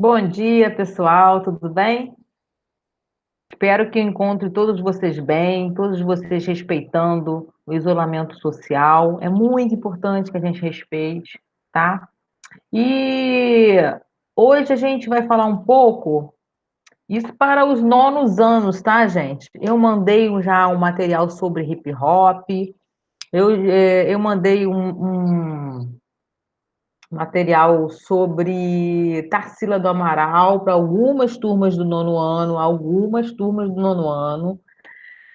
Bom dia, pessoal, tudo bem? Espero que eu encontre todos vocês bem, todos vocês respeitando o isolamento social. É muito importante que a gente respeite, tá? E hoje a gente vai falar um pouco, isso para os nonos anos, tá, gente? Eu mandei já um material sobre hip hop, eu mandei um material sobre Tarsila do Amaral para algumas turmas do nono ano, algumas turmas do nono ano.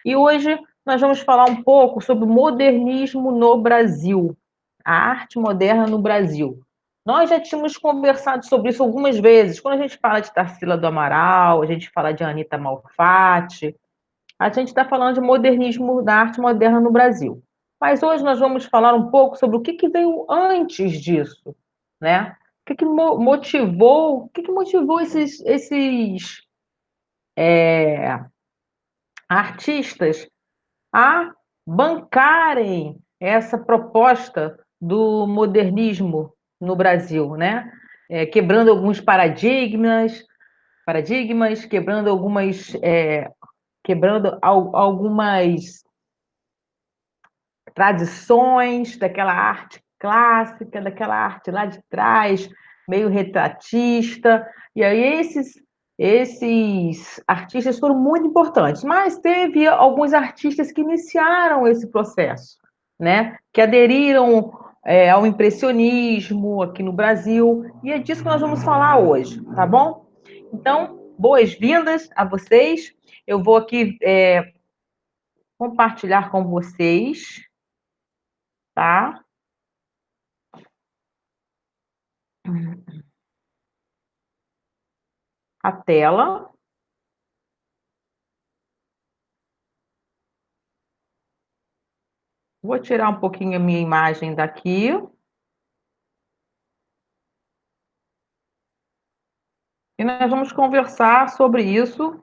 E hoje nós vamos falar um pouco sobre o modernismo no Brasil, a arte moderna no Brasil. Nós já tínhamos conversado sobre isso algumas vezes. Quando a gente fala de Tarsila do Amaral, a gente fala de Anita Malfatti, a gente está falando de modernismo da arte moderna no Brasil. Mas hoje nós vamos falar um pouco sobre o que veio antes disso, né? O que motivou esses artistas a bancarem essa proposta do modernismo no Brasil, né? Quebrando alguns paradigmas, quebrando algumas tradições daquela arte clássica, daquela arte lá de trás, meio retratista. E aí esses artistas foram muito importantes, mas teve alguns artistas que iniciaram esse processo, né? Que aderiram ao impressionismo aqui no Brasil, e é disso que nós vamos falar hoje, tá bom? Então, boas-vindas a vocês. Eu vou aqui compartilhar com vocês, tá? A tela. Vou tirar um pouquinho a minha imagem daqui. E nós vamos conversar sobre isso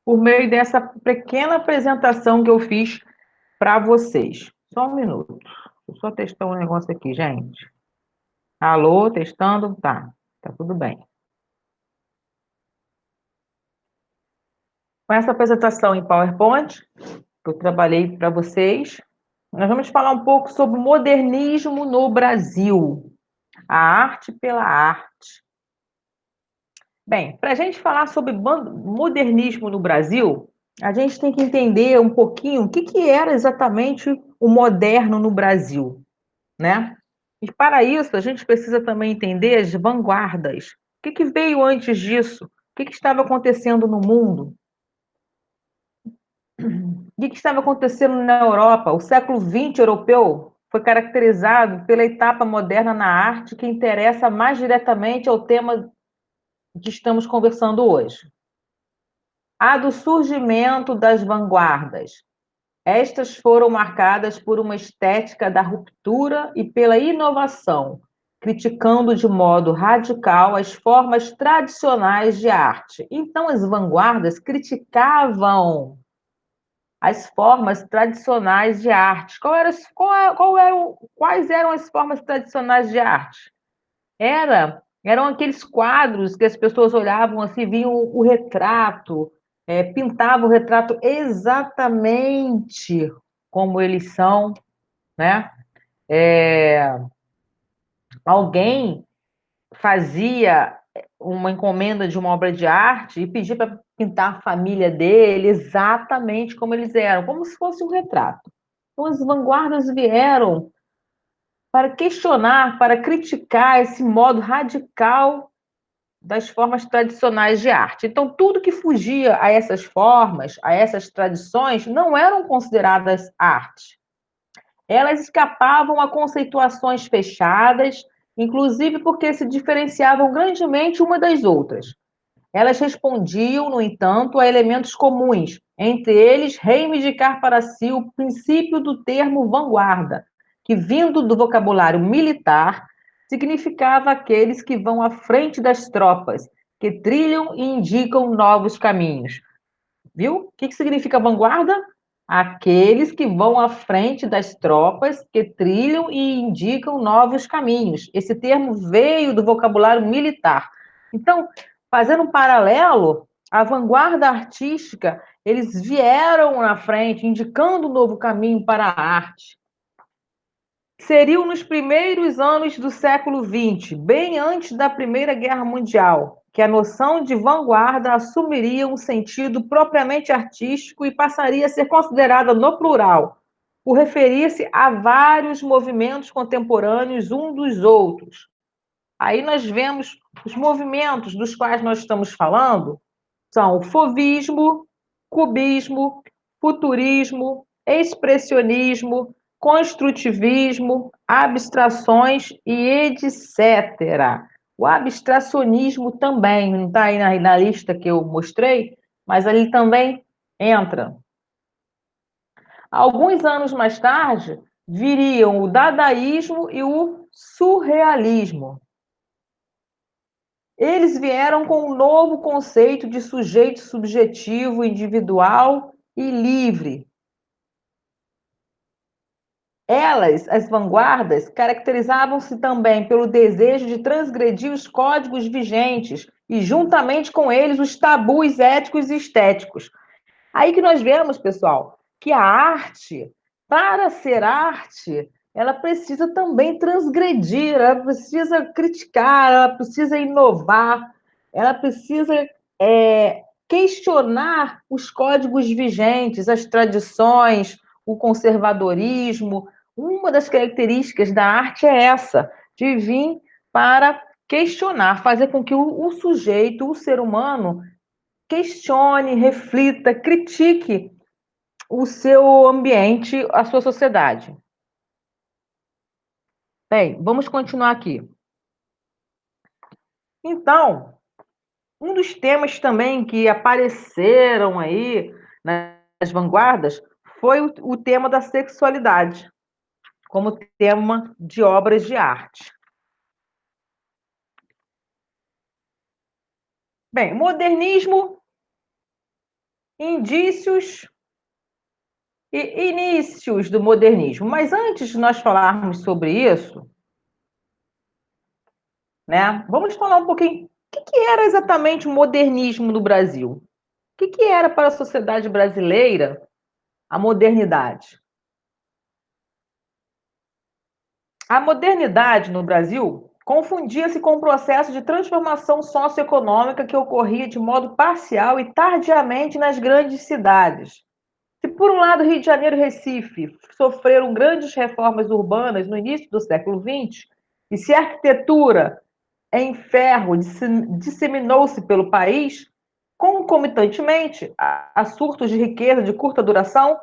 por meio dessa pequena apresentação que eu fiz para vocês. Só um minuto. Deixa eu só testar um negócio aqui, gente. Alô, testando? Tá tudo bem. Com essa apresentação em PowerPoint, que eu trabalhei para vocês, nós vamos falar um pouco sobre o modernismo no Brasil. A arte pela arte. Bem, para a gente falar sobre modernismo no Brasil, a gente tem que entender um pouquinho o que era exatamente o moderno no Brasil, né? E para isso, a gente precisa também entender as vanguardas. O que veio antes disso? O que estava acontecendo no mundo? O que estava acontecendo na Europa? O século XX europeu foi caracterizado pela etapa moderna na arte que interessa mais diretamente ao tema que estamos conversando hoje. A do surgimento das vanguardas. Estas foram marcadas por uma estética da ruptura e pela inovação, criticando de modo radical as formas tradicionais de arte. Então, as vanguardas criticavam as formas tradicionais de arte. Quais eram as formas tradicionais de arte? Eram aqueles quadros que as pessoas olhavam assim, viam o retrato, pintavam o retrato exatamente como eles são, né? É, alguém fazia uma encomenda de uma obra de arte e pedia para pintar a família dele exatamente como eles eram, como se fosse um retrato. Então, as vanguardas vieram para questionar, para criticar esse modo radical das formas tradicionais de arte. Então, tudo que fugia a essas formas, a essas tradições, não eram consideradas arte. Elas escapavam a conceituações fechadas, inclusive porque se diferenciavam grandemente uma das outras. Elas respondiam, no entanto, a elementos comuns, entre eles reivindicar para si o princípio do termo vanguarda, que, vindo do vocabulário militar, significava aqueles que vão à frente das tropas, que trilham e indicam novos caminhos. Viu? O que significa vanguarda? Aqueles que vão à frente das tropas que trilham e indicam novos caminhos. Esse termo veio do vocabulário militar. Então, fazendo um paralelo, a vanguarda artística, eles vieram na frente, indicando um novo caminho para a arte. Seriam nos primeiros anos do século XX, bem antes da Primeira Guerra Mundial, que a noção de vanguarda assumiria um sentido propriamente artístico e passaria a ser considerada no plural, por referir-se a vários movimentos contemporâneos um dos outros. Aí nós vemos os movimentos dos quais nós estamos falando, são o fovismo, cubismo, futurismo, expressionismo, construtivismo, abstrações e etc. O abstracionismo também, não está aí na lista que eu mostrei, mas ali também entra. Alguns anos mais tarde, viriam o dadaísmo e o surrealismo. Eles vieram com um novo conceito de sujeito subjetivo, individual e livre. Elas, as vanguardas, caracterizavam-se também pelo desejo de transgredir os códigos vigentes e, juntamente com eles, os tabus éticos e estéticos. Aí que nós vemos, pessoal, que a arte, para ser arte, ela precisa também transgredir, ela precisa criticar, ela precisa inovar, ela precisa questionar os códigos vigentes, as tradições, o conservadorismo. Uma das características da arte é essa, de vir para questionar, fazer com que o sujeito, o ser humano, questione, reflita, critique o seu ambiente, a sua sociedade. Bem, vamos continuar aqui. Então, um dos temas também que apareceram aí nas vanguardas foi o tema da sexualidade, como tema de obras de arte. Bem, modernismo, indícios e inícios do modernismo. Mas antes de nós falarmos sobre isso, né, vamos falar um pouquinho o que era exatamente o modernismo no Brasil. O que era para a sociedade brasileira a modernidade? A modernidade no Brasil confundia-se com o processo de transformação socioeconômica que ocorria de modo parcial e tardiamente nas grandes cidades. Se, por um lado, Rio de Janeiro e Recife sofreram grandes reformas urbanas no início do século XX, e se a arquitetura em ferro disseminou-se pelo país, concomitantemente a surtos de riqueza de curta duração,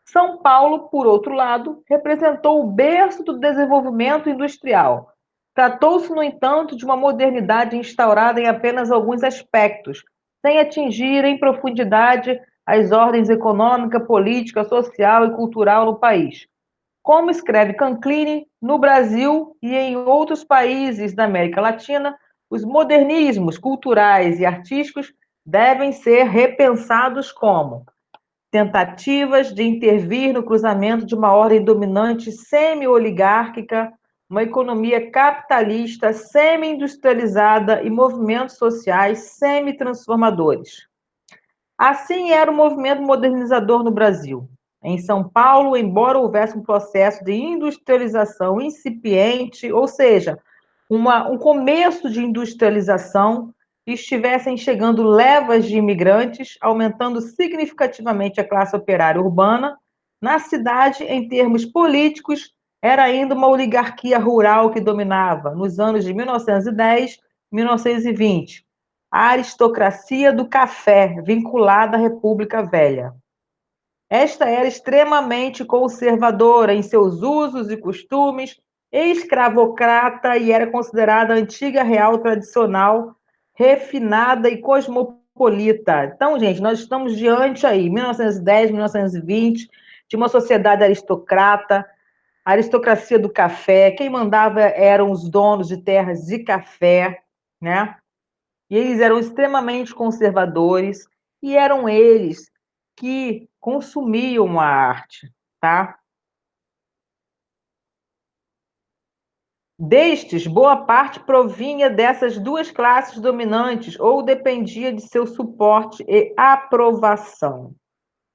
São Paulo, por outro lado, representou o berço do desenvolvimento industrial. Tratou-se, no entanto, de uma modernidade instaurada em apenas alguns aspectos, sem atingir em profundidade as ordens econômica, política, social e cultural no país. Como escreve Canclini, no Brasil e em outros países da América Latina, os modernismos culturais e artísticos devem ser repensados como tentativas de intervir no cruzamento de uma ordem dominante semi-oligárquica, uma economia capitalista semi-industrializada e movimentos sociais semi-transformadores. Assim era o movimento modernizador no Brasil. Em São Paulo, embora houvesse um processo de industrialização incipiente, ou seja, um começo de industrialização, estivessem chegando levas de imigrantes, aumentando significativamente a classe operária urbana, na cidade, em termos políticos, era ainda uma oligarquia rural que dominava, nos anos de 1910 e 1920, a aristocracia do café, vinculada à República Velha. Esta era extremamente conservadora em seus usos e costumes, escravocrata e era considerada a antiga real tradicional, refinada e cosmopolita. Então, gente, nós estamos diante aí, 1910, 1920, de uma sociedade aristocrata, aristocracia do café. Quem mandava eram os donos de terras de café, né? E eles eram extremamente conservadores, e eram eles que consumiam a arte, tá? Destes, boa parte provinha dessas duas classes dominantes ou dependia de seu suporte e aprovação.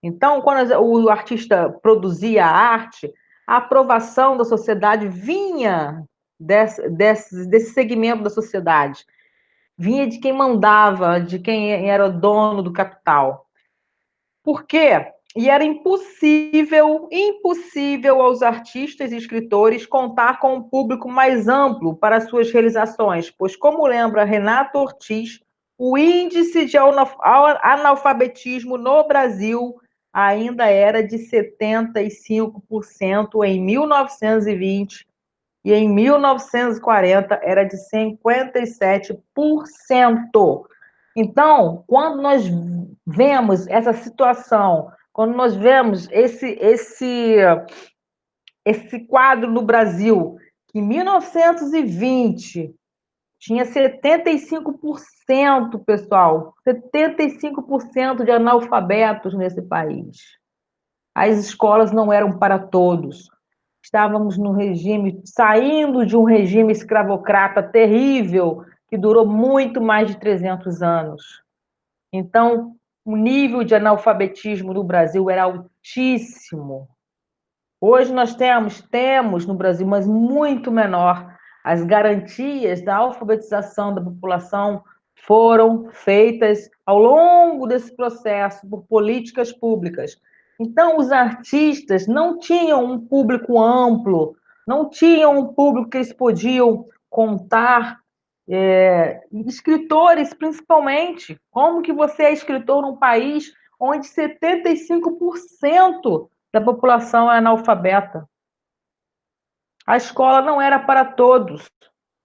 Então, quando o artista produzia a arte, a aprovação da sociedade vinha desse segmento da sociedade, vinha de quem mandava, de quem era o dono do capital. Por quê? E era impossível aos artistas e escritores contar com um público mais amplo para suas realizações, pois, como lembra Renato Ortiz, o índice de analfabetismo no Brasil ainda era de 75% em 1920 e em 1940 era de 57%. Então, quando nós vemos essa situação, quando nós vemos esse quadro no Brasil, que em 1920 tinha 75%, pessoal, 75% de analfabetos nesse país. As escolas não eram para todos. Estávamos no regime, saindo de um regime escravocrata terrível, que durou muito mais de 300 anos. Então, o nível de analfabetismo no Brasil era altíssimo. Hoje nós temos no Brasil, mas muito menor. As garantias da alfabetização da população foram feitas ao longo desse processo por políticas públicas. Então, os artistas não tinham um público amplo, não tinham um público que eles podiam contar, escritores, principalmente. Como que você é escritor num país onde 75% da população é analfabeta? A escola não era para todos.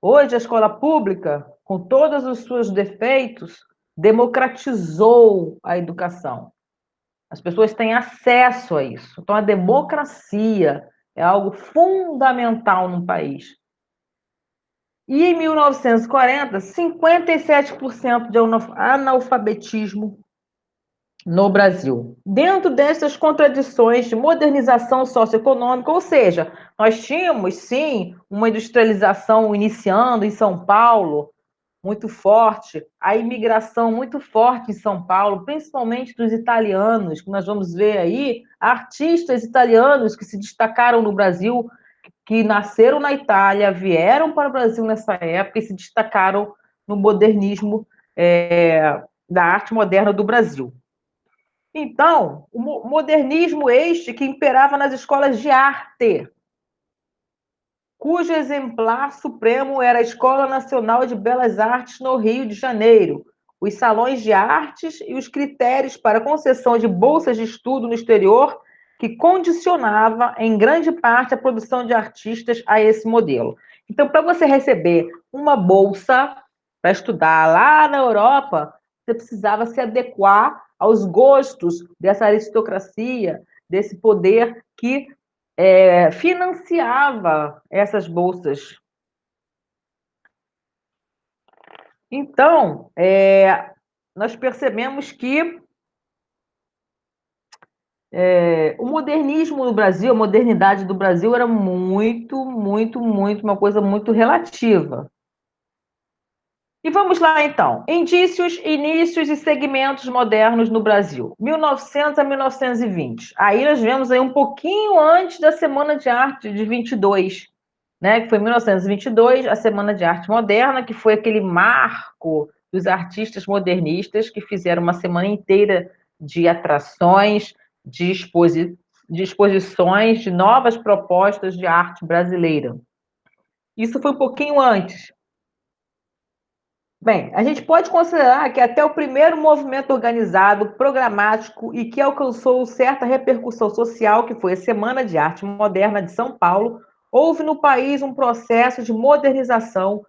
Hoje, a escola pública, com todos os seus defeitos, democratizou a educação. As pessoas têm acesso a isso. Então, a democracia é algo fundamental num país. E em 1940, 57% de analfabetismo no Brasil. Dentro dessas contradições de modernização socioeconômica, ou seja, nós tínhamos, sim, uma industrialização iniciando em São Paulo, muito forte, a imigração muito forte em São Paulo, principalmente dos italianos, que nós vamos ver aí, artistas italianos que se destacaram no Brasil, que nasceram na Itália, vieram para o Brasil nessa época e se destacaram no modernismo da arte moderna do Brasil. Então, o modernismo este que imperava nas escolas de arte, cujo exemplar supremo era a Escola Nacional de Belas Artes no Rio de Janeiro, os salões de artes e os critérios para concessão de bolsas de estudo no exterior, que condicionava, em grande parte, a produção de artistas a esse modelo. Então, para você receber uma bolsa para estudar lá na Europa, você precisava se adequar aos gostos dessa aristocracia, desse poder que financiava essas bolsas. Então, nós percebemos que o modernismo no Brasil, a modernidade do Brasil era muito, muito, muito, uma coisa muito relativa. E vamos lá, então. Indícios, inícios e segmentos modernos no Brasil. 1900 a 1920. Aí nós vemos aí um pouquinho antes da Semana de Arte de 22, né? Que foi em 1922, a Semana de Arte Moderna, que foi aquele marco dos artistas modernistas que fizeram uma semana inteira de atrações, de exposições, de novas propostas de arte brasileira. Isso foi um pouquinho antes. Bem, a gente pode considerar que até o primeiro movimento organizado, programático e que alcançou certa repercussão social, que foi a Semana de Arte Moderna de São Paulo, houve no país um processo de modernização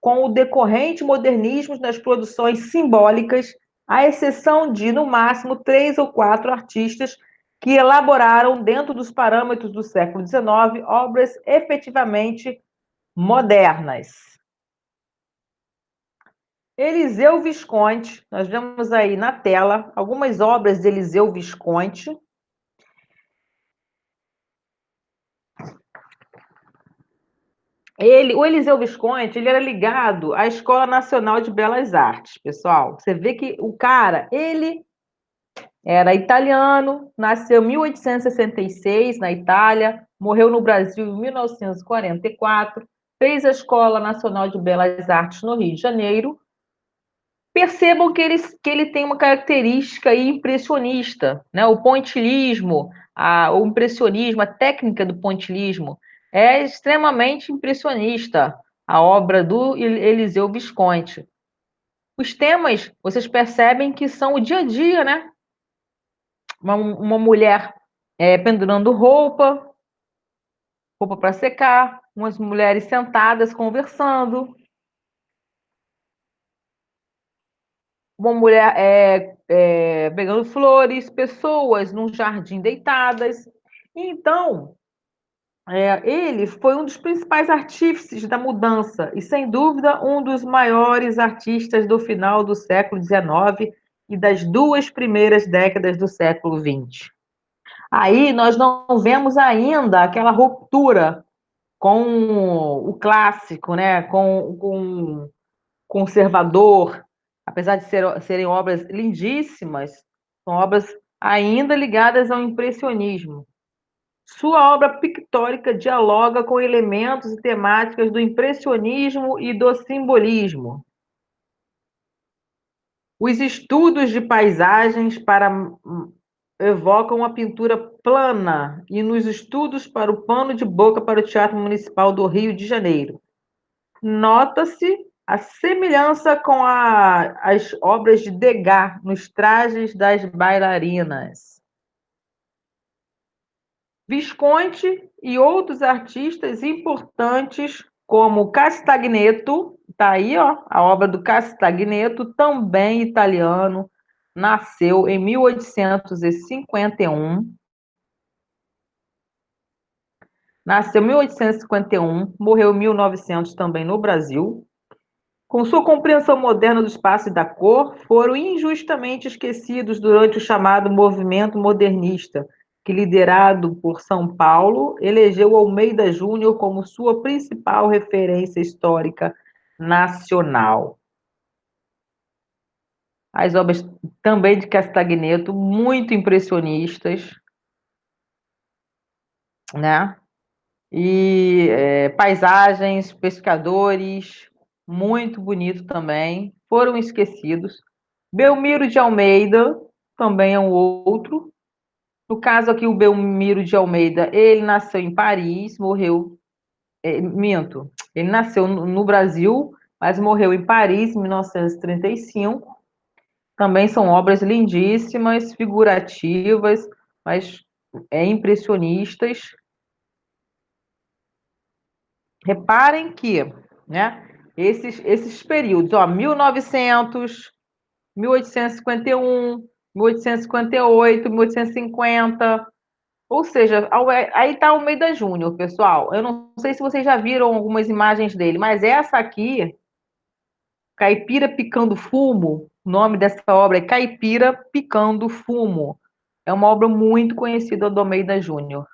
com o decorrente modernismo nas produções simbólicas, à exceção de, no máximo, 3 ou 4 artistas que elaboraram, dentro dos parâmetros do século XIX, obras efetivamente modernas. Eliseu Visconti, nós vemos aí na tela algumas obras de Eliseu Visconti. O Eliseu Visconti, ele era ligado à Escola Nacional de Belas Artes, pessoal. Você vê que o cara, ele era italiano, nasceu em 1866 na Itália, morreu no Brasil em 1944, fez a Escola Nacional de Belas Artes no Rio de Janeiro. Percebam que ele tem uma característica impressionista, né? O pontilhismo, o impressionismo, a técnica do pontilhismo é extremamente impressionista, a obra do Eliseu Visconti. Os temas, vocês percebem que são o dia a dia, né? Uma mulher pendurando roupa para secar, umas mulheres sentadas conversando, uma mulher pegando flores, pessoas num jardim deitadas. Então, ele foi um dos principais artífices da mudança e, sem dúvida, um dos maiores artistas do final do século XIX e das duas primeiras décadas do século XX. Aí nós não vemos ainda aquela ruptura com o clássico, né? Com conservador, apesar de serem obras lindíssimas, são obras ainda ligadas ao impressionismo. Sua obra pictórica dialoga com elementos e temáticas do impressionismo e do simbolismo. Os estudos de paisagens evocam uma pintura plana e nos estudos para o pano de boca para o Teatro Municipal do Rio de Janeiro. Nota-se a semelhança com as obras de Degas nos trajes das bailarinas. Visconti e outros artistas importantes, como Castagneto, está aí, ó, a obra do Castagneto, também italiano, nasceu em 1851. Nasceu em 1851, morreu em 1900 também no Brasil. Com sua compreensão moderna do espaço e da cor, foram injustamente esquecidos durante o chamado movimento modernista, que, liderado por São Paulo, elegeu Almeida Júnior como sua principal referência histórica nacional. As obras também de Castagneto, muito impressionistas, né? E paisagens, pescadores, muito bonito também, foram esquecidos. Belmiro de Almeida também é um outro. No caso aqui, o Belmiro de Almeida, ele nasceu em Paris, morreu. Minto, ele nasceu no Brasil, mas morreu em Paris em 1935. Também são obras lindíssimas, figurativas, mas impressionistas. Reparem que, né, esses períodos, ó, 1900, 1851, 1858, 1850, ou seja, aí está Almeida Júnior, pessoal. Eu não sei se vocês já viram algumas imagens dele, mas essa aqui, Caipira Picando Fumo, o nome dessa obra é Caipira Picando Fumo. É uma obra muito conhecida do Almeida Júnior,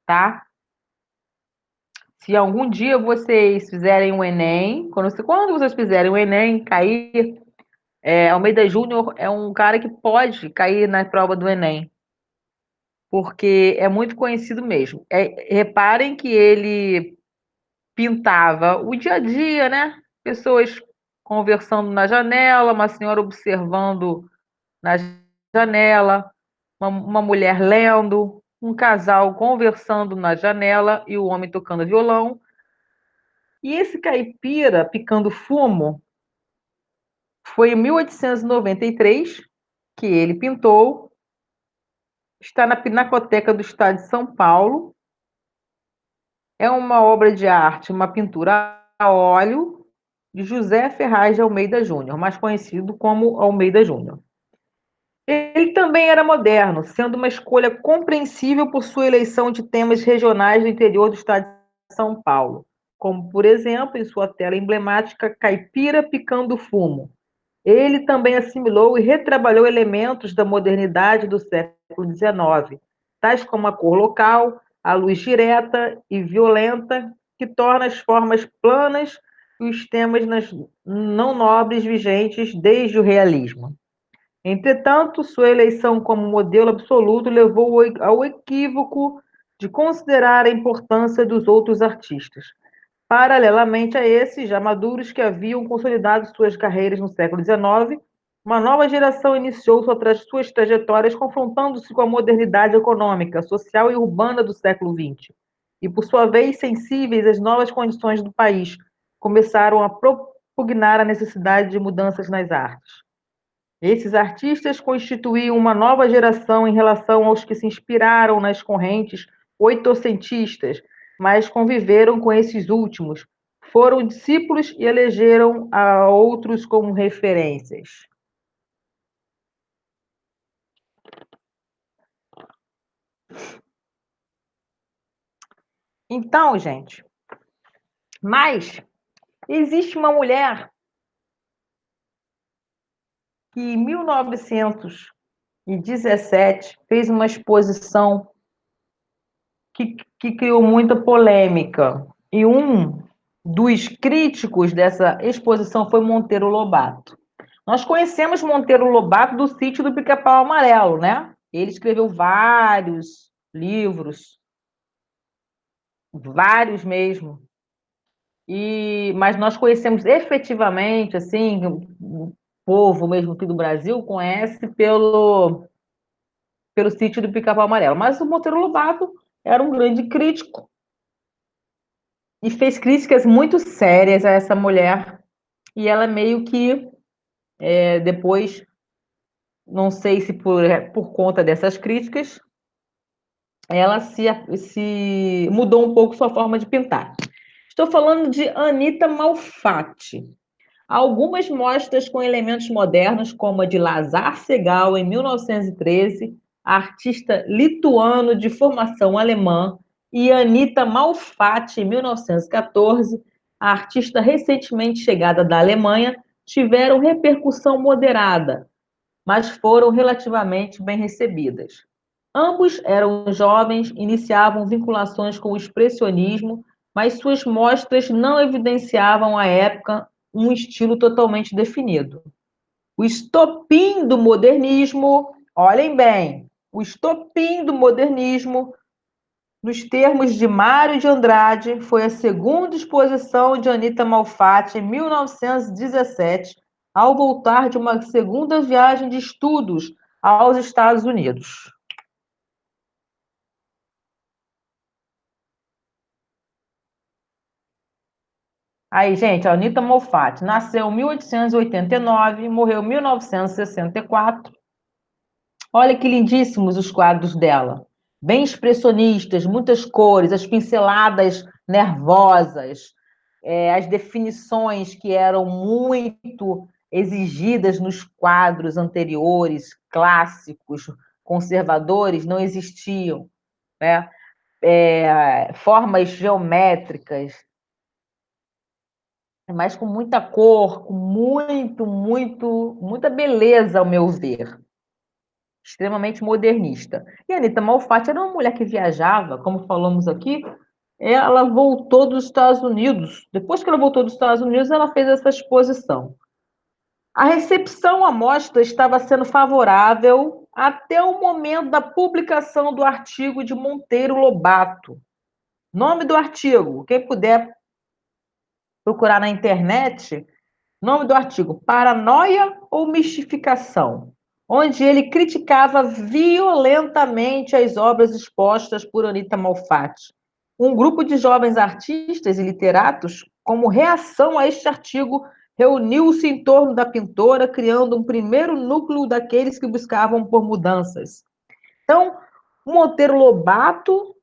tá? Se algum dia vocês fizerem o Enem, quando vocês fizerem o Enem, cair, Almeida Júnior é um cara que pode cair na prova do Enem, porque é muito conhecido mesmo. Reparem que ele pintava o dia a dia, né? Pessoas conversando na janela, uma senhora observando na janela, uma mulher lendo, um casal conversando na janela e o homem tocando violão. E esse caipira picando fumo foi em 1893 que ele pintou, está na Pinacoteca do Estado de São Paulo. É uma obra de arte, uma pintura a óleo de José Ferraz de Almeida Júnior, mais conhecido como Almeida Júnior. Ele também era moderno, sendo uma escolha compreensível por sua eleição de temas regionais do interior do estado de São Paulo, como, por exemplo, em sua tela emblemática Caipira Picando Fumo, Ele também assimilou e retrabalhou elementos da modernidade do século XIX, tais como a cor local, a luz direta e violenta, que torna as formas planas e os temas não nobres vigentes desde o realismo. Entretanto, sua eleição como modelo absoluto levou ao equívoco de considerar a importância dos outros artistas. Paralelamente a esses, já maduros que haviam consolidado suas carreiras no século XIX, uma nova geração iniciou suas trajetórias confrontando-se com a modernidade econômica, social e urbana do século XX. E, por sua vez, sensíveis às novas condições do país, começaram a propugnar a necessidade de mudanças nas artes. Esses artistas constituíam uma nova geração em relação aos que se inspiraram nas correntes oitocentistas, mas conviveram com esses últimos, foram discípulos e elegeram a outros como referências. Então, gente, mas existe uma mulher que em 1917 fez uma exposição que criou muita polêmica. E um dos críticos dessa exposição foi Monteiro Lobato. Nós conhecemos Monteiro Lobato do Sítio do Pica-Pau Amarelo, né? Ele escreveu vários livros, vários mesmo. Mas nós conhecemos efetivamente, assim, o povo mesmo aqui do Brasil conhece pelo Sítio do Pica-Pau Amarelo. Mas o Monteiro Lobato era um grande crítico e fez críticas muito sérias a essa mulher. E ela meio que depois, não sei se por conta dessas críticas, ela se mudou um pouco sua forma de pintar. Estou falando de Anita Malfatti. Algumas mostras com elementos modernos, como a de Lazar Segal, em 1913, artista lituano de formação alemã, e Anita Malfatti, em 1914, a artista recentemente chegada da Alemanha, tiveram repercussão moderada, mas foram relativamente bem recebidas. Ambos eram jovens, iniciavam vinculações com o expressionismo, mas suas mostras não evidenciavam à época um estilo totalmente definido. O estopim do modernismo, olhem bem, o estopim do modernismo, nos termos de Mário de Andrade, foi a segunda exposição de Anita Malfatti em 1917, ao voltar de uma segunda viagem de estudos aos Estados Unidos. Aí, gente, a Anita Malfatti nasceu em 1889, morreu em 1964. Olha que lindíssimos os quadros dela. Bem expressionistas, muitas cores, as pinceladas nervosas, as definições que eram muito exigidas nos quadros anteriores, clássicos, conservadores, não existiam, né? Formas geométricas, mas com muita cor, com muita beleza, ao meu ver. Extremamente modernista. E a Anita Malfatti era uma mulher que viajava, como falamos aqui, ela voltou dos Estados Unidos. Depois que ela voltou dos Estados Unidos, ela fez essa exposição. A recepção à mostra estava sendo favorável até o momento da publicação do artigo de Monteiro Lobato. Nome do artigo, quem puder procurar na internet, nome do artigo: Paranoia ou Mistificação? Onde ele criticava violentamente as obras expostas por Anita Malfatti. Um grupo de jovens artistas e literatos, como reação a este artigo, reuniu-se em torno da pintora, criando um primeiro núcleo daqueles que buscavam por mudanças. Então, Monteiro Lobato,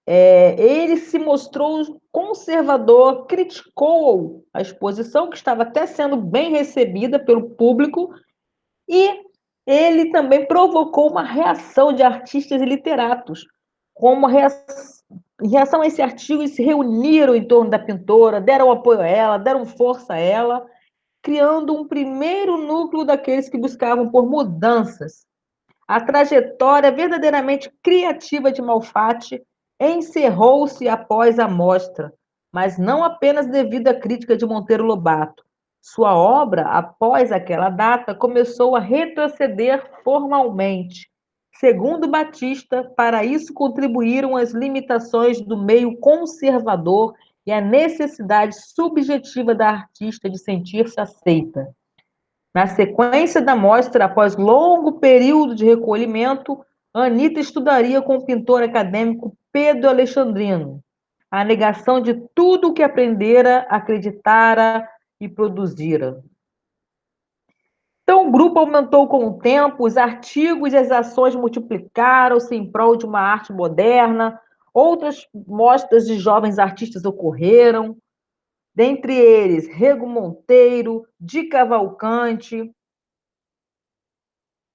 ele se mostrou conservador, criticou a exposição, que estava até sendo bem recebida pelo público, e ele também provocou uma reação de artistas e literatos. Em reação a esse artigo, eles se reuniram em torno da pintora, deram apoio a ela, deram força a ela, criando um primeiro núcleo daqueles que buscavam por mudanças. A trajetória verdadeiramente criativa de Malfatti encerrou-se após a mostra, mas não apenas devido à crítica de Monteiro Lobato. Sua obra, após aquela data, começou a retroceder formalmente. Segundo Batista, para isso contribuíram as limitações do meio conservador e a necessidade subjetiva da artista de sentir-se aceita. Na sequência da mostra, após longo período de recolhimento, Anitta estudaria com o pintor acadêmico Pedro Alexandrino a negação de tudo o que aprendera, acreditara e produzira. Então, o grupo aumentou com o tempo, os artigos e as ações multiplicaram-se em prol de uma arte moderna, outras mostras de jovens artistas ocorreram, dentre eles Rego Monteiro, Di Cavalcante.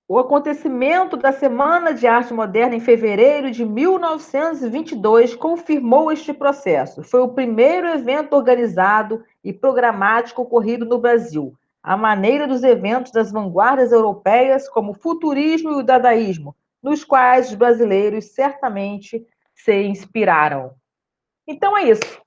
O acontecimento da Semana de Arte Moderna em fevereiro de 1922 confirmou este processo. Foi o primeiro evento organizado e programático ocorrido no Brasil, à maneira dos eventos das vanguardas europeias, como o futurismo e o dadaísmo, nos quais os brasileiros certamente se inspiraram. Então é isso.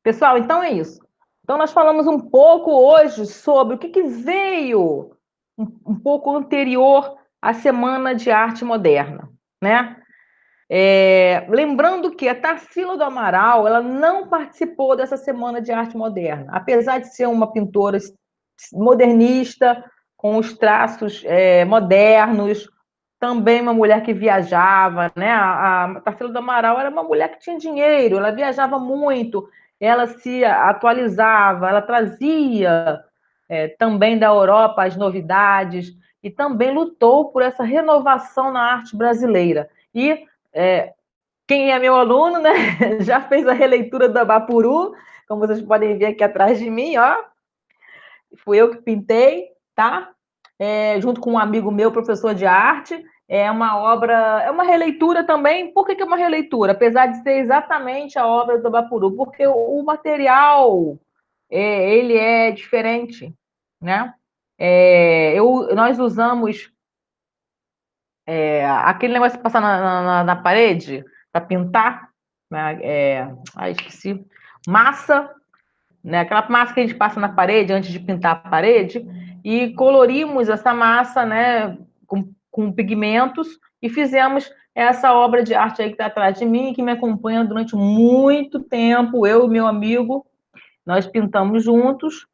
Pessoal, então é isso. Então, nós falamos um pouco hoje sobre o que veio um pouco anterior à Semana de Arte Moderna, né? Lembrando que a Tarsila do Amaral ela não participou dessa Semana de Arte Moderna, apesar de ser uma pintora modernista, com os traços modernos, também uma mulher que viajava, né? A Tarsila do Amaral era uma mulher que tinha dinheiro, ela viajava muito, ela se atualizava, ela trazia também da Europa as novidades e também lutou por essa renovação na arte brasileira. E quem é meu aluno, né, já fez a releitura do Abapuru, como vocês podem ver aqui atrás de mim, ó. Fui eu que pintei, tá? Junto com um amigo meu, professor de arte. É uma obra, é uma releitura também. Por que é uma releitura? Apesar de ser exatamente a obra do Bapuru, porque o material ele é diferente, né? Nós usamos aquele negócio de passar na parede para pintar, né? Esqueci. Massa, né? Aquela massa que a gente passa na parede antes de pintar a parede, e colorimos essa massa, né, com pigmentos e fizemos essa obra de arte aí que está atrás de mim, que me acompanha durante muito tempo, eu e meu amigo, nós pintamos juntos,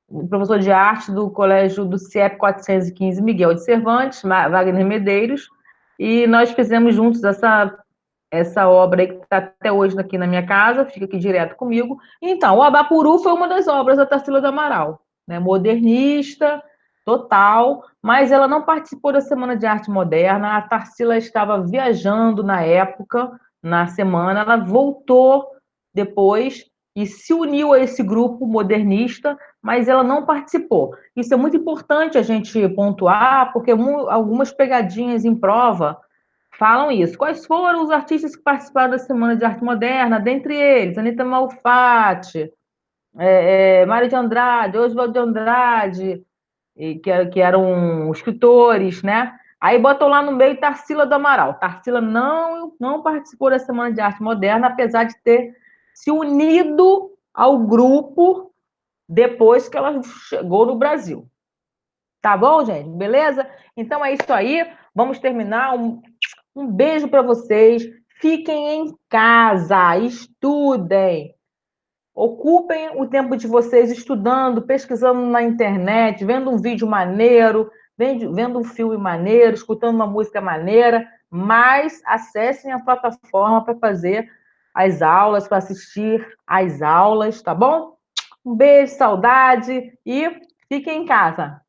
o professor de arte do colégio do CIEP 415, Miguel de Cervantes, Wagner Medeiros, e nós fizemos juntos essa obra aí que está até hoje aqui na minha casa, fica aqui direto comigo. Então, o Abapuru foi uma das obras da Tarsila do Amaral, né? Modernista, total, mas ela não participou da Semana de Arte Moderna. A Tarsila estava viajando na época, na semana, ela voltou depois e se uniu a esse grupo modernista, mas ela não participou. Isso é muito importante a gente pontuar, porque algumas pegadinhas em prova falam isso. Quais foram os artistas que participaram da Semana de Arte Moderna? Dentre eles, Anitta Malfatti, Mário de Andrade, Oswald de Andrade, que eram escritores, né? Aí botam lá no meio Tarsila do Amaral. Tarsila não participou da Semana de Arte Moderna, apesar de ter se unido ao grupo depois que ela chegou no Brasil. Tá bom, gente? Beleza? Então é isso aí. Vamos terminar. Um beijo para vocês. Fiquem em casa, estudem. Ocupem o tempo de vocês estudando, pesquisando na internet, vendo um vídeo maneiro, vendo um filme maneiro, escutando uma música maneira, mas acessem a plataforma para fazer as aulas, para assistir às aulas, tá bom? Um beijo, saudade e fiquem em casa.